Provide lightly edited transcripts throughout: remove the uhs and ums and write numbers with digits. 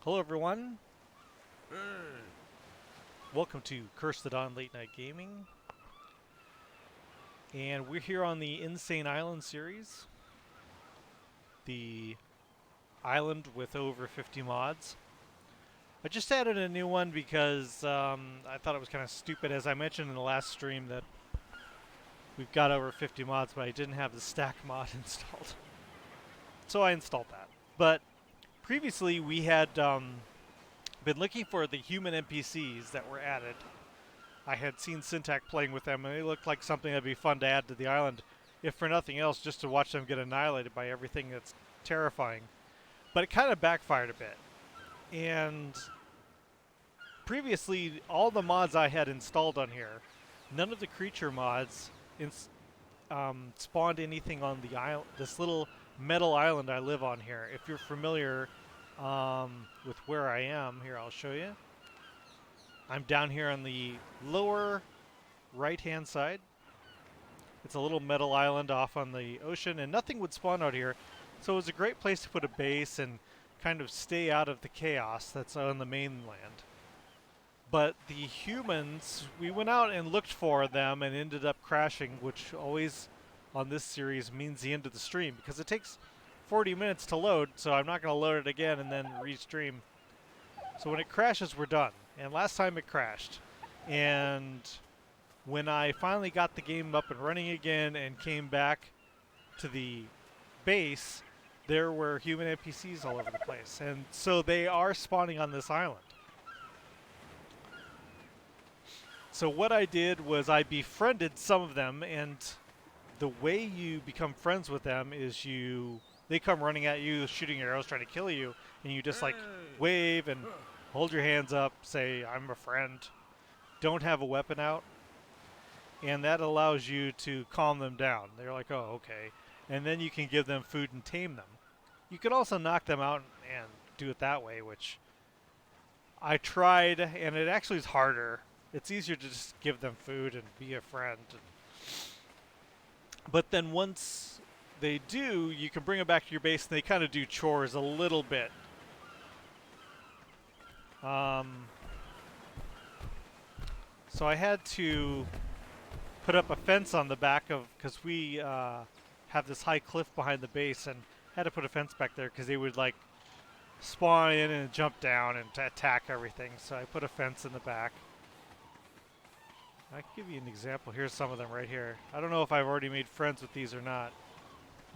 Hello everyone, welcome to Curse the Dawn Late Night Gaming, and we're here on the Insane Island series, the island with over 50 mods. I just added a new one because I thought it was kind of stupid, as I mentioned in the last stream, that we've got over 50 mods, but I didn't have the stack mod installed. So I installed that. But previously we had been looking for the human NPCs that were added. I had seen Syntac playing with them, and they looked like something that'd be fun to add to the island, if for nothing else, just to watch them get annihilated by everything that's terrifying. But it kind of backfired a bit. And previously, all the mods I had installed on here, none of the creature mods spawned anything on the island, this little metal island I live on here. If you're familiar with where I am, here I'll show you. I'm down here on the lower right-hand side. It's a little metal island off on the ocean, and nothing would spawn out here. So it was a great place to put a base and kind of stay out of the chaos that's on the mainland. But the humans, we went out and looked for them and ended up crashing, which always on this series means the end of the stream, because it takes 40 minutes to load, so I'm not going to load it again and then restream. So when it crashes, we're done. And last time it crashed. And when I finally got the game up and running again and came back to the base, there were human NPCs all over the place. And so they are spawning on this island. So what I did was I befriended some of them, and the way you become friends with them is they come running at you, shooting arrows, trying to kill you, and you just like wave and hold your hands up, say, I'm a friend. Don't have a weapon out. And that allows you to calm them down. They're like, oh, okay. And then you can give them food and tame them. You could also knock them out and do it that way, which I tried, and it actually is harder. It's easier to just give them food and be a friend. But then once they do, you can bring them back to your base, and they kind of do chores a little bit. So I had to put up a fence on the back of, because we have this high cliff behind the base, and had to put a fence back there because they would like spawn in and jump down and attack everything. So I put a fence in the back. I can give you an example. Here's some of them right here. I don't know if I've already made friends with these or not.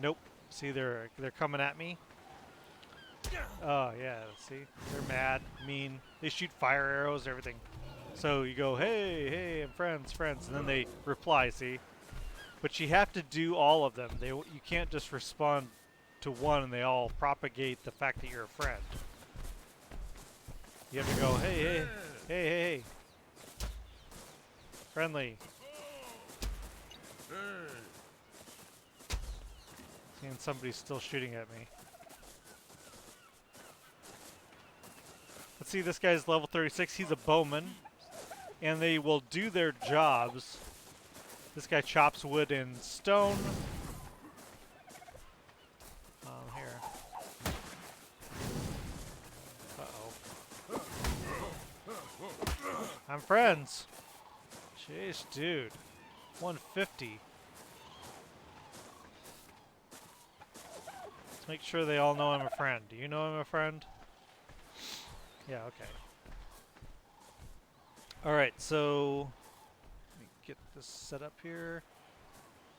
Nope. See, they're coming at me. Oh yeah, see? They're mad, mean. They shoot fire arrows, everything. So you go, hey, I'm friends, and then they reply, see? But you have to do all of them. You can't just respond to one and they all propagate the fact that you're a friend. You have to go, hey. Friendly. Seeing somebody's still shooting at me. Let's see, this guy's level 36. He's a bowman. And they will do their jobs. This guy chops wood and stone. Here. Uh-oh. I'm friends. Jeez, dude. 150. Let's make sure they all know I'm a friend. Do you know I'm a friend? Yeah, okay. Alright, so let me get this set up here.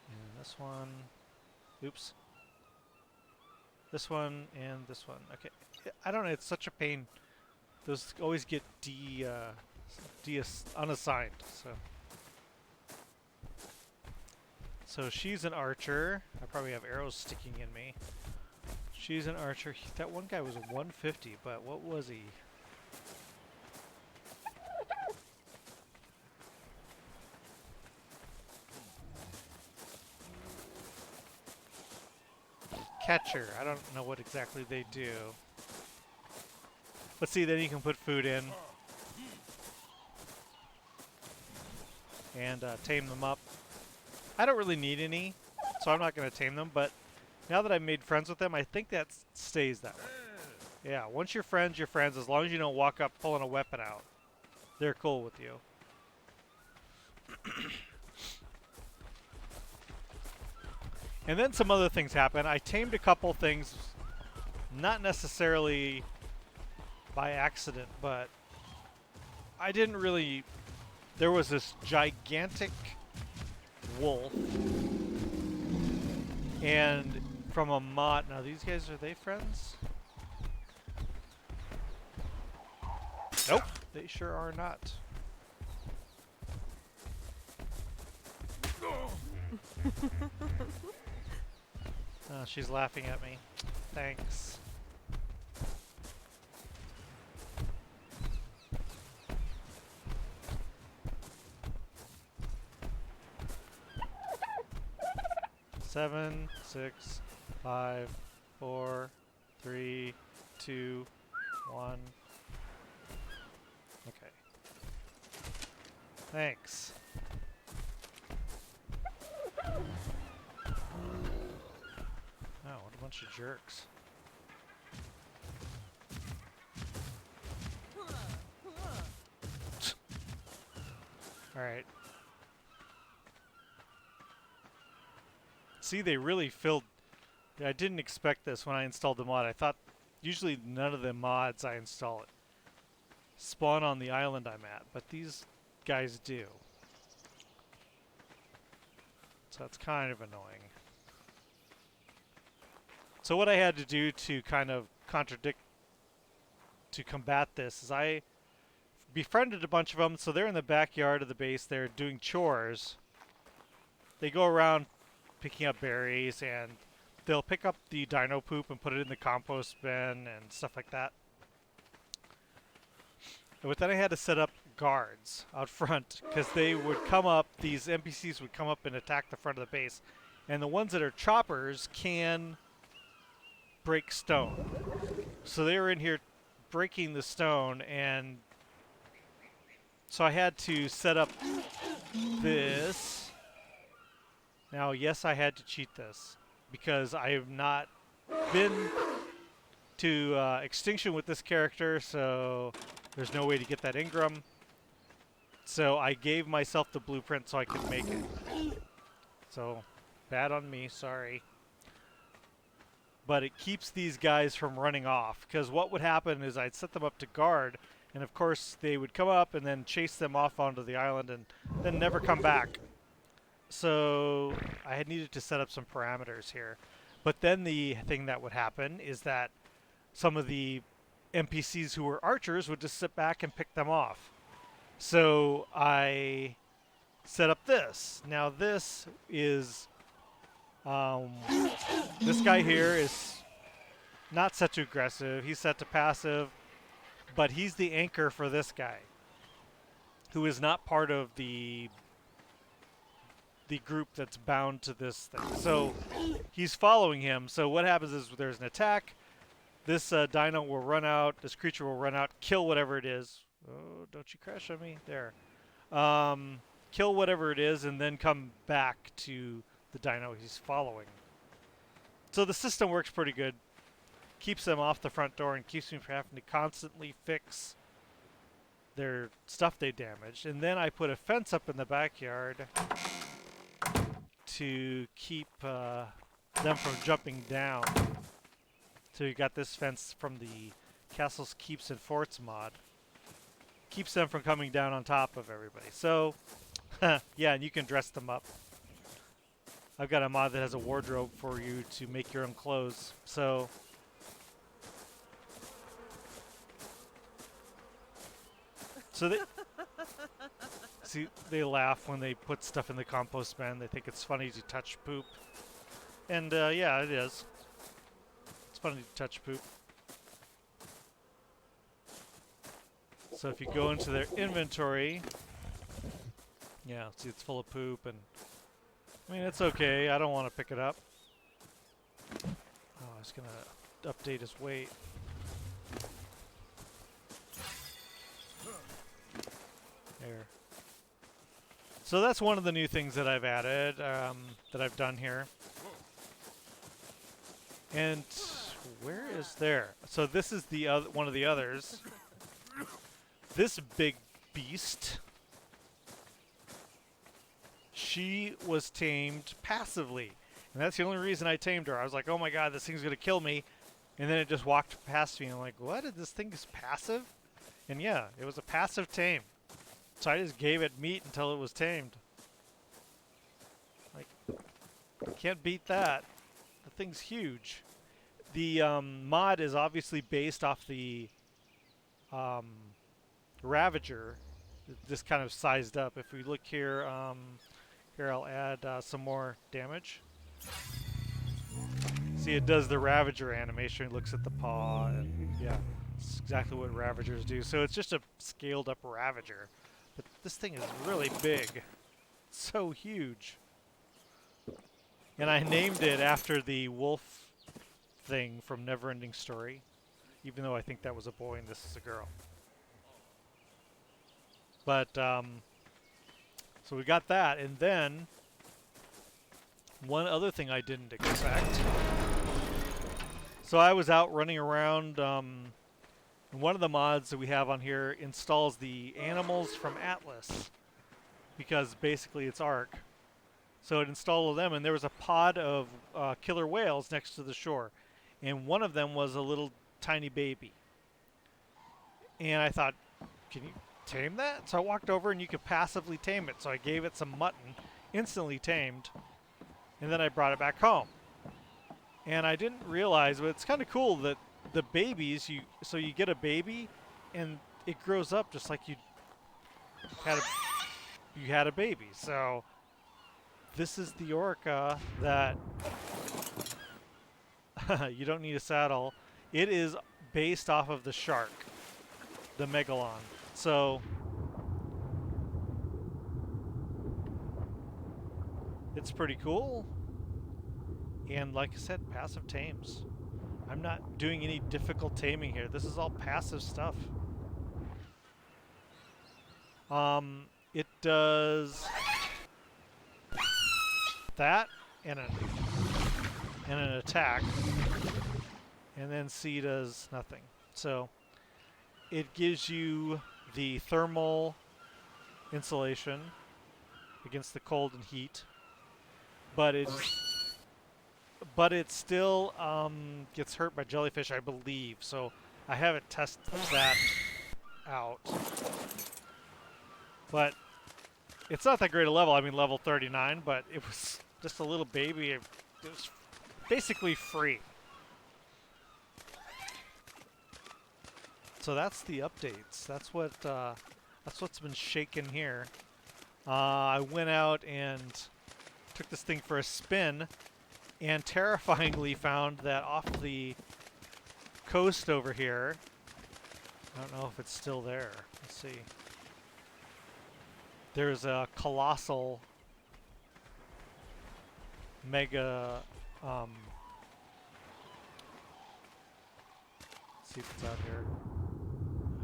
And this one. Oops. This one and this one. Okay. I don't know, it's such a pain. Those always get unassigned, so she's an archer. I probably have arrows sticking in me. She's an archer. That one guy was 150, but what was he? Catcher. I don't know what exactly they do. Let's see, then you can put food in. And tame them up. I don't really need any, so I'm not going to tame them, but now that I've made friends with them, I think that stays that way. Yeah, once you're friends, you're friends. As long as you don't walk up pulling a weapon out, they're cool with you. And then some other things happen. I tamed a couple things, not necessarily by accident, but I didn't really. There was this gigantic wolf, and from a mod. Now these guys, are they friends? Nope, they sure are not. Oh, she's laughing at me. Thanks. Seven, 6, 5, 4, 3, 2, 1. Okay. Thanks. Oh, what a bunch of jerks. Alright. See, they really filled... I didn't expect this when I installed the mod. I thought usually none of the mods I install it spawn on the island I'm at, but these guys do. So that's kind of annoying. So what I had to do to kind of to combat this is I befriended a bunch of them, so they're in the backyard of the base, they're doing chores. They go around picking up berries, and they'll pick up the dino poop and put it in the compost bin and stuff like that. But then I had to set up guards out front, because they would come up, these NPCs would come up and attack the front of the base. And the ones that are choppers can break stone. So they were in here breaking the stone, and so I had to set up this. Now, yes, I had to cheat this, because I have not been to extinction with this character, so there's no way to get that Ingram. So I gave myself the blueprint so I could make it. So, bad on me, sorry. But it keeps these guys from running off, because what would happen is I'd set them up to guard, and of course they would come up and then chase them off onto the island and then never come back. So I had needed to set up some parameters here. But then the thing that would happen is that some of the NPCs who were archers would just sit back and pick them off. So I set up this. Now this is, this guy here is not set to aggressive. He's set to passive, but he's the anchor for this guy, who is not part of the group that's bound to this thing. So he's following him. So what happens is there's an attack. This dino will run out. This creature will run out, kill whatever it is. Oh, don't you crash on me. There. Kill whatever it is, and then come back to the dino he's following. So the system works pretty good. Keeps them off the front door and keeps me from having to constantly fix their stuff they damaged. And then I put a fence up in the backyard to keep them from jumping down. So you got this fence from the Castles, Keeps, and Forts mod. Keeps them from coming down on top of everybody. So, yeah, and you can dress them up. I've got a mod that has a wardrobe for you to make your own clothes. So, they see, they laugh when they put stuff in the compost bin. They think it's funny to touch poop. And, yeah, it is. It's funny to touch poop. So if you go into their inventory, yeah, see it's full of poop, and I mean, it's okay. I don't want to pick it up. Oh, I was going to update his weight. There. So that's one of the new things that I've added, that I've done here. And where is there? So this is the other one of the others. This big beast. She was tamed passively. And that's the only reason I tamed her. I was like, oh my god, this thing's going to kill me. And then it just walked past me. And I'm like, what? This thing is passive? And yeah, it was a passive tame. So I just gave it meat until it was tamed. Like, can't beat that. The thing's huge. The mod is obviously based off the Ravager. This kind of sized up. If we look here, here I'll add some more damage. See, it does the Ravager animation. It looks at the paw, and yeah, it's exactly what Ravagers do. So it's just a scaled up Ravager. But this thing is really big. It's so huge. And I named it after the wolf thing from Neverending Story, even though I think that was a boy and this is a girl. But, so we got that, and then one other thing I didn't expect. So I was out running around, and one of the mods that we have on here installs the animals from Atlas, because basically it's ARK. So it installed them, and there was a pod of killer whales next to the shore. And one of them was a little tiny baby. And I thought, can you tame that? So I walked over, and you could passively tame it. So I gave it some mutton, instantly tamed, and then I brought it back home. And I didn't realize, but it's kind of cool that the babies, so you get a baby, and it grows up just like you had a baby. So this is the orca that you don't need a saddle. It is based off of the shark, the megalon. So it's pretty cool. And like I said, passive tames. I'm not doing any difficult taming here. This is all passive stuff. It does that and an attack, and then C does nothing. So it gives you the thermal insulation against the cold and heat, but it still gets hurt by jellyfish, I believe. So I haven't tested that out, but it's not that great a level. I mean, level 39, but it was just a little baby. It was basically free. So that's the updates. That's what's been shaken here. I went out and took this thing for a spin, and terrifyingly found that off the coast over here, I don't know if it's still there. Let's see. There's a colossal mega let's see if it's out here.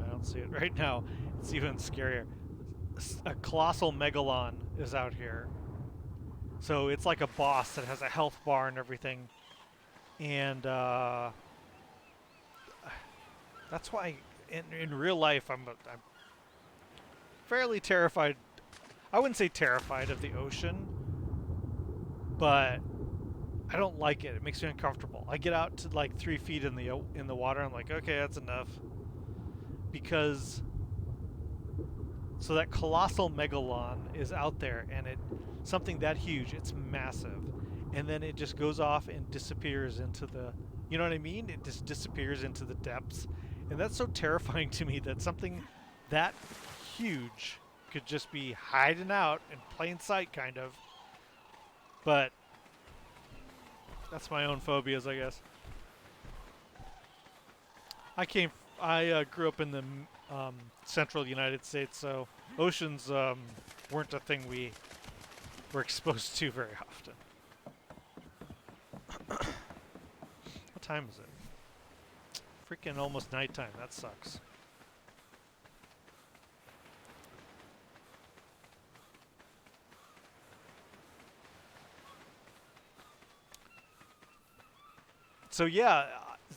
I don't see it right now. It's even scarier. A colossal megalon is out here. So it's like a boss that has a health bar and everything. And that's why in real life I'm fairly terrified. I wouldn't say terrified of the ocean, but I don't like it. It makes me uncomfortable. I get out to like 3 feet in the water. I'm like, okay, that's enough. Because so that colossal megalon is out there, and something that huge, it's massive, and then it just goes off and disappears into the, you know what I mean? It just disappears into the depths, and that's so terrifying to me that something that huge could just be hiding out in plain sight, kind of. But that's my own phobias, I guess. I grew up in the central United States, so oceans weren't a thing we were exposed to very often. What time is it? Freaking almost nighttime. That sucks. So yeah,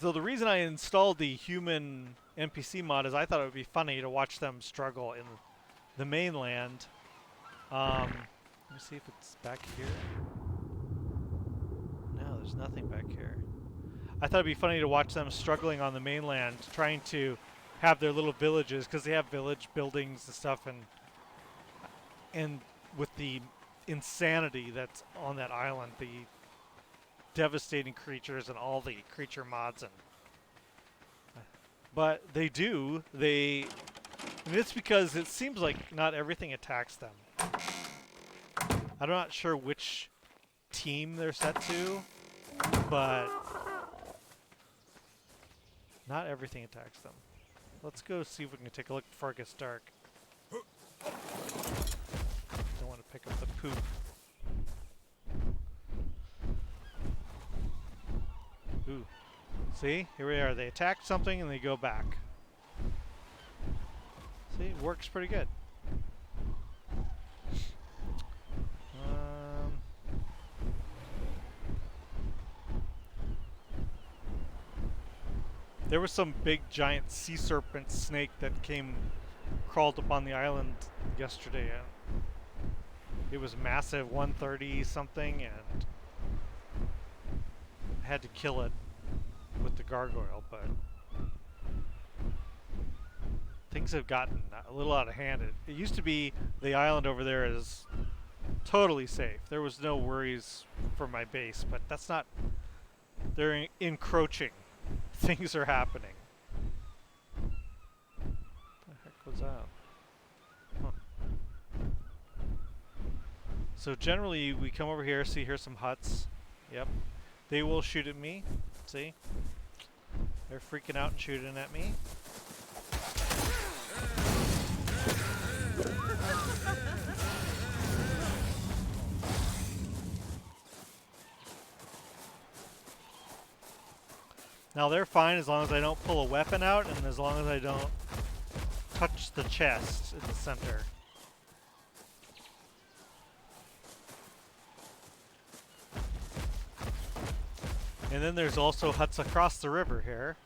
So the reason I installed the human NPC mod is I thought it would be funny to watch them struggle in the mainland. Let me see if it's back here. No, there's nothing back here. I thought it'd be funny to watch them struggling on the mainland, trying to have their little villages, because they have village buildings and stuff, and with the insanity that's on that island, the devastating creatures and all the creature mods, but they do. And it's because it seems like not everything attacks them. I'm not sure which team they're set to, but not everything attacks them. Let's go see if we can take a look before it gets dark. Don't want to pick up the poop. Ooh. See? Here we are. They attack something and they go back. See? It works pretty good. There was some big giant sea serpent snake that crawled up on the island yesterday. It was massive, 130 something, and I had to kill it with the gargoyle, but things have gotten a little out of hand. It used to be the island over there is totally safe. There was no worries for my base, but that's not... They're encroaching. Things are happening. What the heck was that? Huh. So generally we come over here, see here's some huts. Yep. They will shoot at me. See? They're freaking out and shooting at me. Now they're fine as long as I don't pull a weapon out and as long as I don't touch the chest in the center. And then there's also huts across the river here.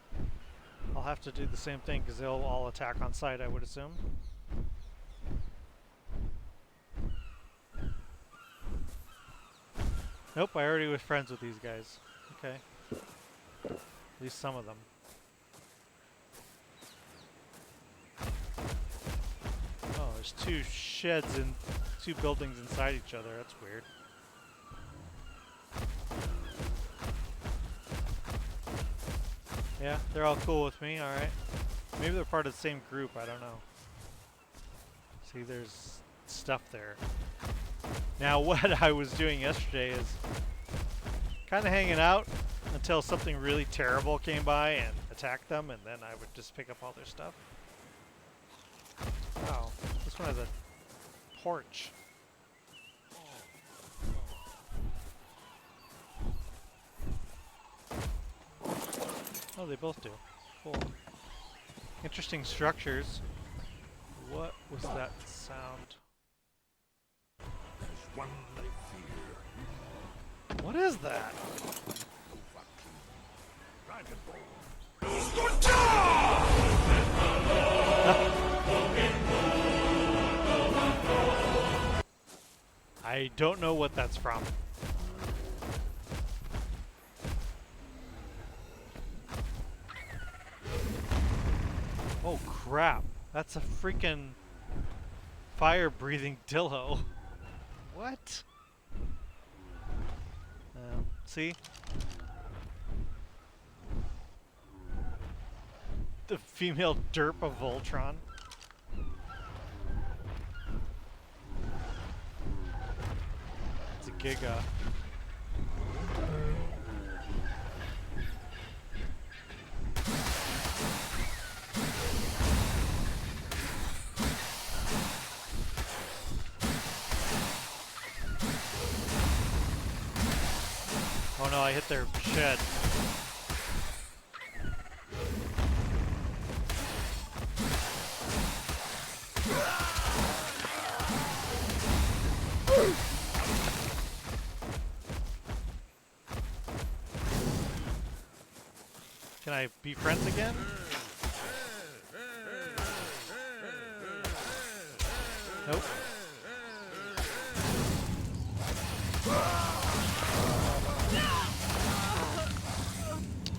I'll have to do the same thing because they'll all attack on sight, I would assume. Nope, I already was friends with these guys. Okay. At least some of them. Oh, there's two sheds and two buildings inside each other. That's weird. Yeah, they're all cool with me. Alright. Maybe they're part of the same group. I don't know. See, there's stuff there. Now, what I was doing yesterday is kind of hanging out until something really terrible came by and attacked them, and then I would just pick up all their stuff. Wow, this one has a porch. Oh, they both do. Cool. Interesting structures. What was that sound? What is that? I don't know what that's from. Oh crap, that's a freaking fire-breathing dillo. What? See? The female derp of Voltron. It's a Giga. Oh no, I hit their shed. Can I be friends again? Nope.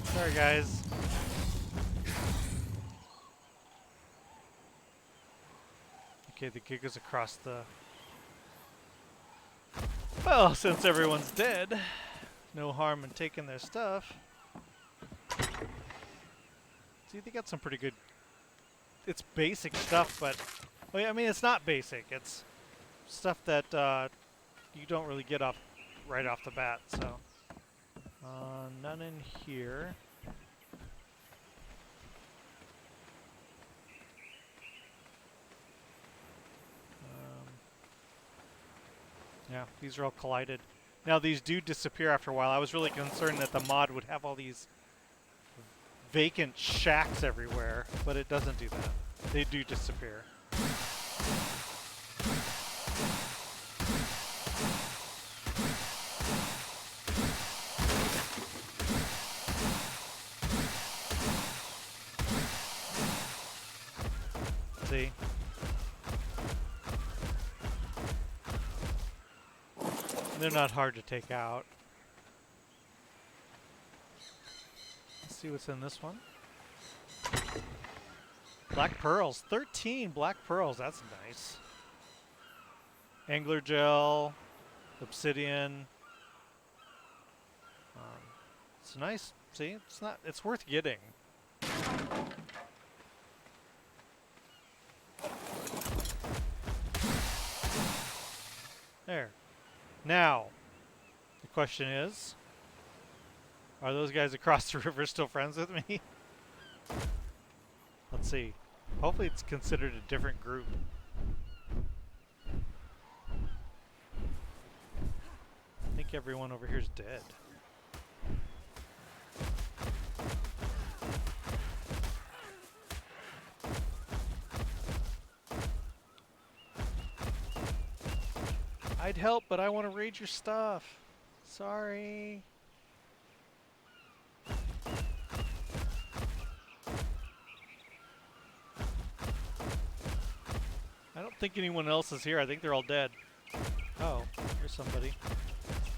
Sorry, guys. Okay, the gig is across the... Well, since everyone's dead, no harm in taking their stuff. See, they got some pretty good... It's basic stuff, but... Well, I mean, it's not basic. It's stuff that you don't really get off right off the bat, so... none in here. Yeah, these are all collided. Now these do disappear after a while. I was really concerned that the mod would have all these vacant shacks everywhere, but it doesn't do that. They do disappear. See? They're not hard to take out. Let's see what's in this one. Black pearls. 13 black pearls. That's nice. Angler gel. Obsidian. It's nice. See? It's not. It's worth getting. There. Now, the question is, are those guys across the river still friends with me? Let's see. Hopefully it's considered a different group. I think everyone over here is dead. I'd help, but I want to raid your stuff. Sorry. I don't think anyone else is here. I think they're all dead. Oh, here's somebody.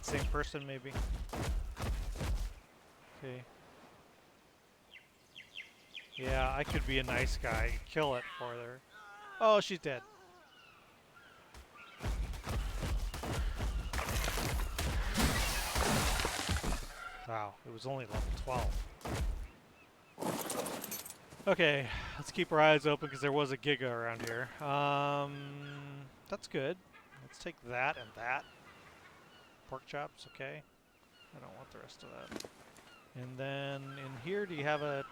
Same person, maybe. Okay. Yeah, I could be a nice guy and kill it for her. Oh, she's dead. Wow, it was only level 12. Okay, let's keep our eyes open because there was a Giga around here. That's good. Let's take that and that. Pork chops, okay. I don't want the rest of that. And then in here, do you have a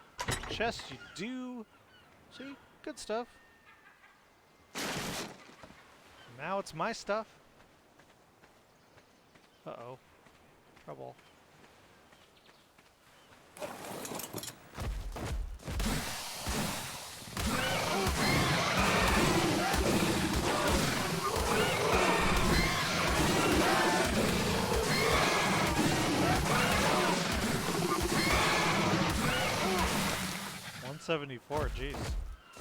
chest? You do. See, good stuff. Now it's my stuff. Uh-oh. Trouble. $174, jeez.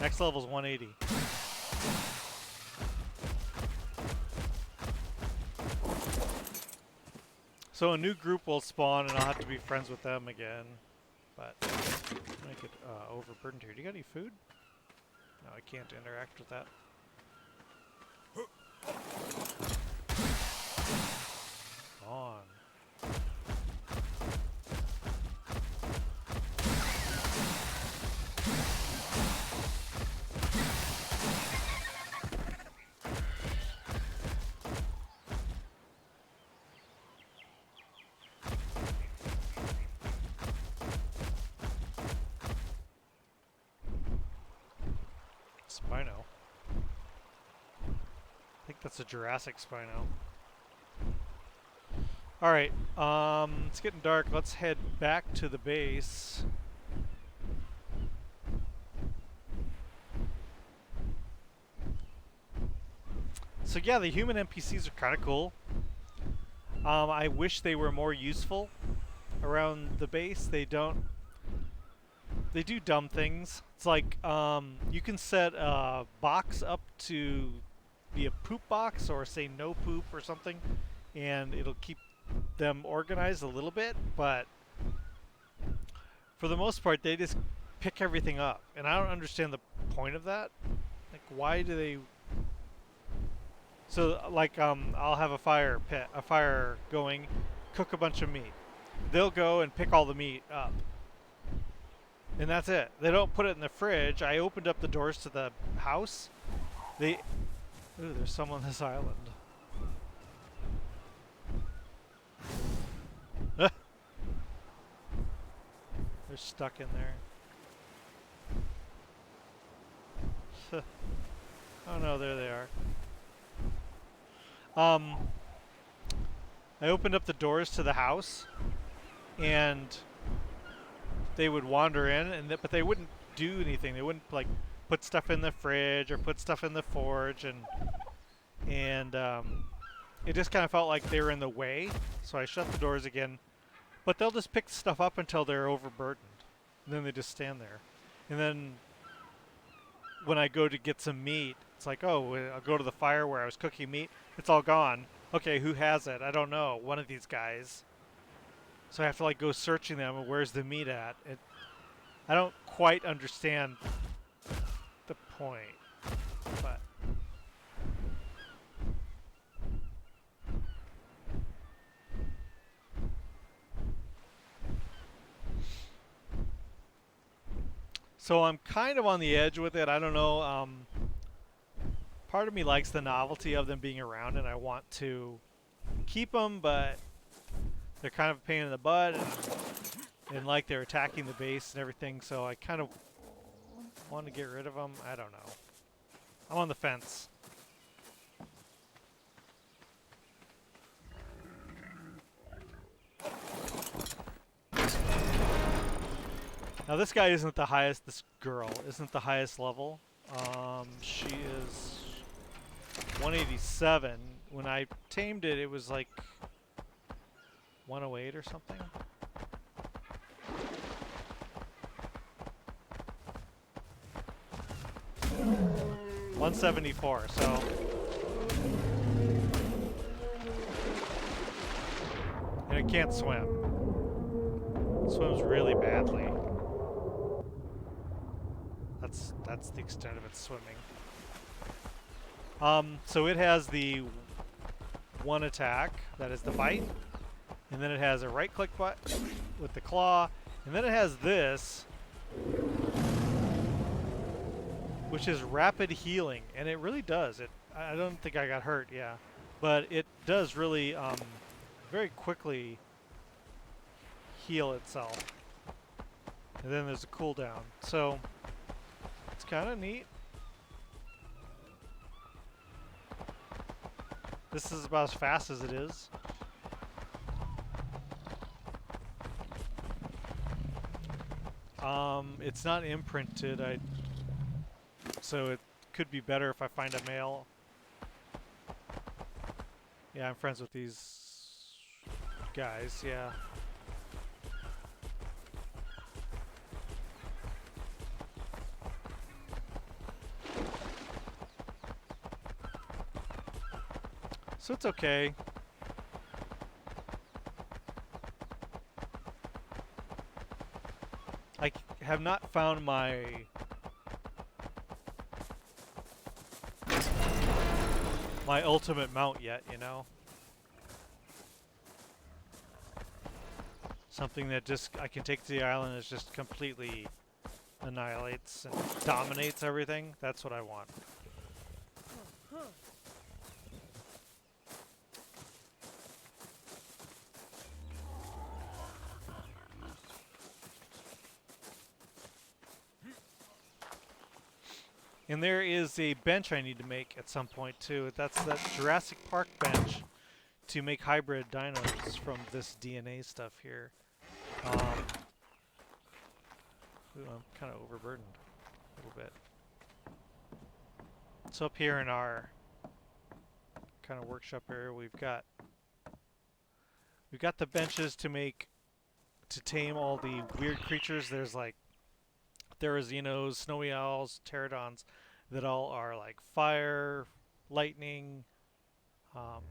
Next level's 180. So a new group will spawn and I'll have to be friends with them again. But I get overburdened here. Do you got any food? No, I can't interact with that. On. Spino. I think that's a Jurassic Spino. Alright, it's getting dark. Let's head back to the base. So yeah, the human NPCs are kind of cool. I wish they were more useful around the base. They don't... they do dumb things. It's like you can set a box up to be a poop box or say no poop or something, and it'll keep them organized a little bit. But for the most part, they just pick everything up, and I don't understand the point of that. Like, why do they? So, like, I'll have a fire going, cook a bunch of meat. They'll go and pick all the meat up, and that's it. They don't put it in the fridge. I opened up the doors to the house. They, ooh, there's some on this island. They're stuck in there. Oh no, there they are. I opened up the doors to the house, and they would wander in, but they wouldn't do anything. They wouldn't like put stuff in the fridge or put stuff in the forge, and it just kind of felt like they were in the way. So I shut the doors again. But they'll just pick stuff up until they're overburdened, and then they just stand there. And then when I go to get some meat, it's like, oh, I'll go to the fire where I was cooking meat. It's all gone. Okay, who has it? I don't know. One of these guys. So I have to like go searching them. Where's the meat at? I don't quite understand the point, but so I'm kind of on the edge with it. I don't know. Part of me likes the novelty of them being around, and I want to keep them, but they're kind of a pain in the butt, and like they're attacking the base and everything. So I kind of want to get rid of them. I don't know. I'm on the fence. Now this guy isn't the highest. This girl isn't the highest level. She is 187. When I tamed it, it was like 108 or something. $174. So and it can't swim. It swims really badly. That's the extent of its swimming. So it has the one attack, that is the bite, and then it has a right-click button with the claw, and then it has this, which is rapid healing, and it really does. I don't think I got hurt, yeah, but it does really very quickly heal itself. And then there's a cooldown, so it's kind of neat. This is about as fast as it is. It's not imprinted, so it could be better if I find a male. Yeah, I'm friends with these guys, yeah. So it's okay. I have not found my ultimate mount yet, you know? Something that just I can take to the island and just completely annihilates and dominates everything. That's what I want. And there is a bench I need to make at some point too. That's that Jurassic Park bench to make hybrid dinos from this DNA stuff here. Ooh, I'm kind of overburdened a little bit. So up here in our kind of workshop area, we've got the benches to tame all the weird creatures. There's like There are Xenos, snowy owls, pterodons that all are like fire, lightning, um,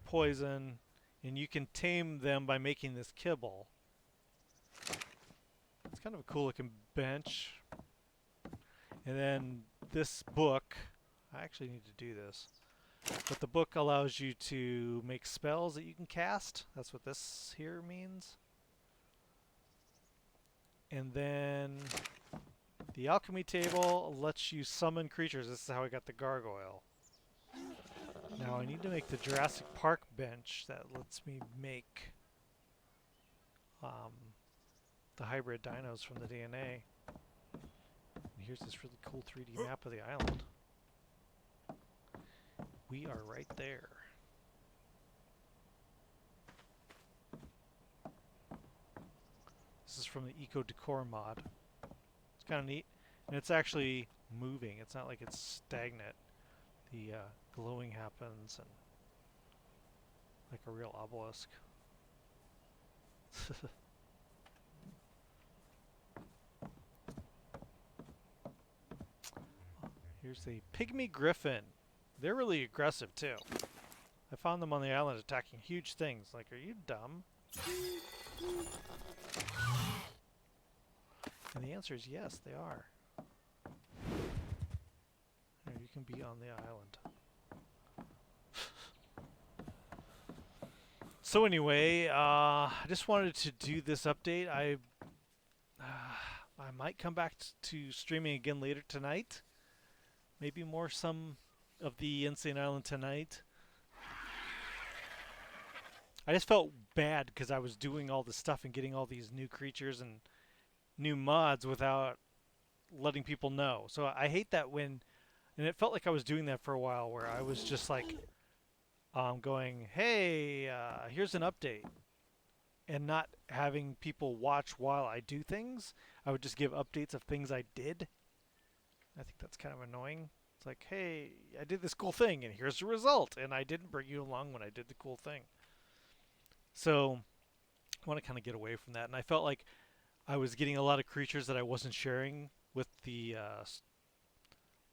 poison, and you can tame them by making this kibble. It's kind of a cool looking bench. And then this book, I actually need to do this, but the book allows you to make spells that you can cast. That's what this here means. And then the alchemy table lets you summon creatures. This is how I got the gargoyle. Now I need to make the Jurassic Park bench that lets me make the hybrid dinos from the DNA. And here's this really cool 3D map of the island. We are right there. This is from the Eco Decor mod. It's kind of neat. And it's actually moving. It's not like it's stagnant. The glowing happens and like a real obelisk. Here's the pygmy griffin. They're really aggressive too. I found them on the island attacking huge things. Like, are you dumb? And the answer is yes, they are. Here, you can be on the island. So anyway, I just wanted to do this update. I might come back to streaming again later tonight. Maybe some of the Insane Island tonight. I just felt bad because I was doing all this stuff and getting all these new creatures and new mods without letting people know. So I hate that when, and it felt like I was doing that for a while where I was just like going, hey, here's an update, and not having people watch while I do things. I would just give updates of things I did. I think that's kind of annoying. It's like, hey, I did this cool thing, and here's the result, and I didn't bring you along when I did the cool thing. So I want to kind of get away from that, and I felt like I was getting a lot of creatures that I wasn't sharing with the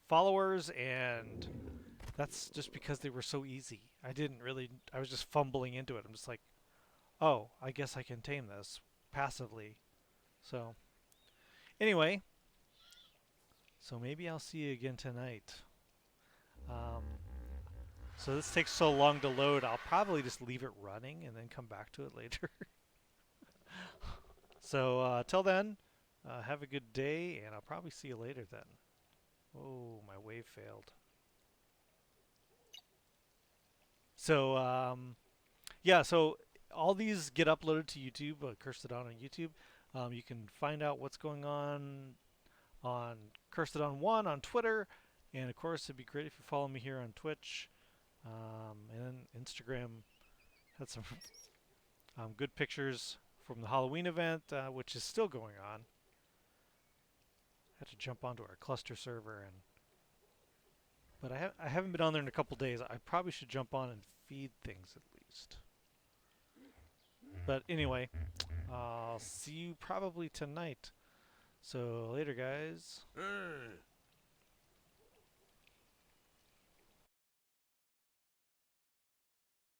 followers, and that's just because they were so easy. I was just fumbling into it. I'm just like, oh, I guess I can tame this passively. So anyway, so maybe I'll see you again tonight. So this takes so long to load, I'll probably just leave it running and then come back to it later. So till then, have a good day, and I'll probably see you later then. Oh, my wave failed. So yeah, so all these get uploaded to YouTube, Cursedon on YouTube. You can find out what's going on Cursedon1 on Twitter, and of course it'd be great if you follow me here on Twitch, and then Instagram had some good pictures from the Halloween event, which is still going on. I had to jump onto our cluster server, but I haven't been on there in a couple days. I probably should jump on and feed things at least. But anyway, I'll see you probably tonight. So later, guys.